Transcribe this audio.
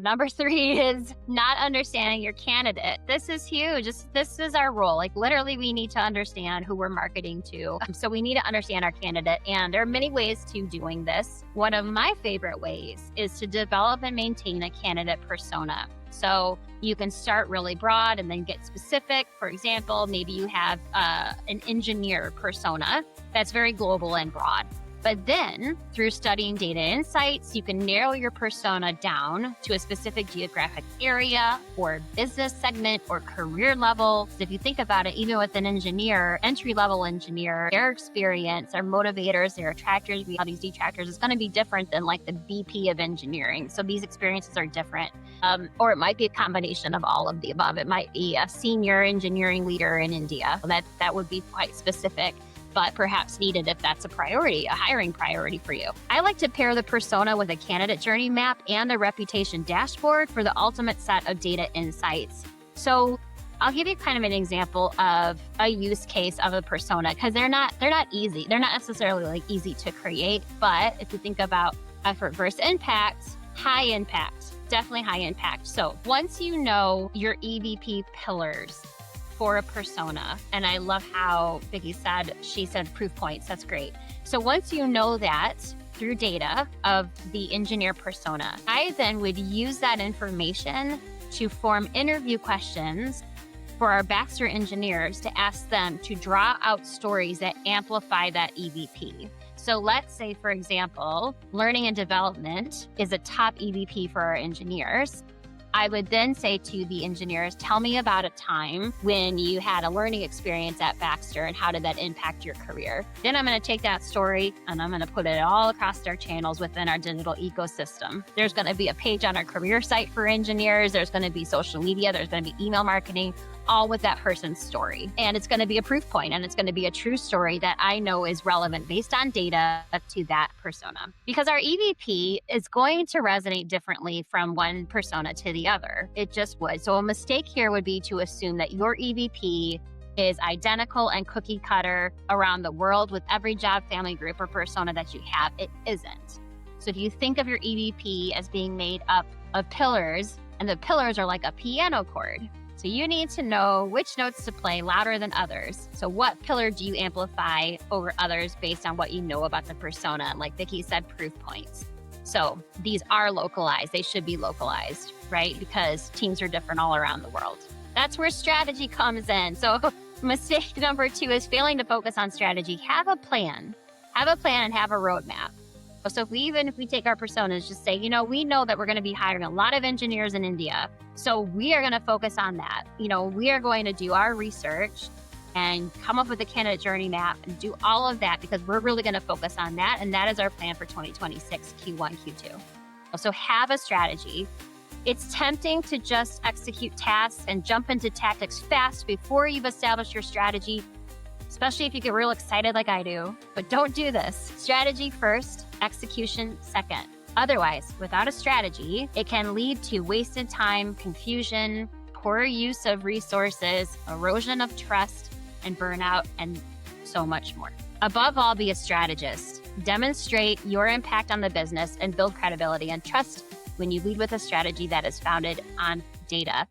Number three is not understanding your candidate. This is huge. This is our role. Like literally, we need to understand who we're marketing to. So we need to understand our candidate. And there are many ways to doing this. One of my favorite ways is to develop and maintain a candidate persona. So you can start really broad and then get specific. For example, maybe you have an engineer persona that's very global and broad. But then through studying data insights, you can narrow your persona down to a specific geographic area or business segment or career level. So if you think about it, even with an engineer, entry-level engineer, their experience, their motivators, their attractors, these detractors is going to be different than like the VP of engineering. So these experiences are different. Or it might be a combination of all of the above. It might be a senior engineering leader in India. That would be quite specific, but perhaps needed if that's a priority, a hiring priority for you. I like to pair the persona with a candidate journey map and a reputation dashboard for the ultimate set of data insights. So I'll give you kind of an example of a use case of a persona because they're not easy. They're not necessarily like easy to create, but if you think about effort versus impact, high impact, definitely high impact. So once you know your EVP pillars for a persona. And I love how Vicki said, she said proof points. That's great. So once you know that through data of the engineer persona, I then would use that information to form interview questions for our Baxter engineers to ask them to draw out stories that amplify that EVP. So let's say, for example, learning and development is a top EVP for our engineers. I would then say to the engineers, tell me about a time when you had a learning experience at Baxter and how did that impact your career? Then I'm going to take that story and I'm going to put it all across our channels within our digital ecosystem. There's going to be a page on our career site for engineers. There's going to be social media. There's going to be email marketing, all with that person's story. And it's going to be a proof point and it's going to be a true story that I know is relevant based on data to that persona. Because our EVP is going to resonate differently from one persona to the other. It just would. So a mistake here would be to assume that your EVP is identical and cookie cutter around the world with every job, family group, or persona that you have. It isn't. So if you think of your EVP as being made up of pillars, and the pillars are like a piano chord, so you need to know which notes to play louder than others. So what pillar do you amplify over others based on what you know about the persona? Like Vicki said, proof points. So these are localized. They should be localized, right? Because teams are different all around the world. That's where strategy comes in. So mistake number 2 is failing to focus on strategy. Have a plan. Have a plan and have a roadmap. So if we take our personas, just say, we know that we're going to be hiring a lot of engineers in India. So we are going to focus on that. We are going to do our research and come up with a candidate journey map and do all of that because we're really going to focus on that. And that is our plan for 2026, Q1, Q2. So have a strategy. It's tempting to just execute tasks and jump into tactics fast before you've established your strategy, especially if you get real excited like I do. But don't do this. Strategy first, execution second. Otherwise, without a strategy, it can lead to wasted time, confusion, poor use of resources, erosion of trust, and burnout, and so much more. Above all, be a strategist. Demonstrate your impact on the business and build credibility and trust when you lead with a strategy that is founded on data.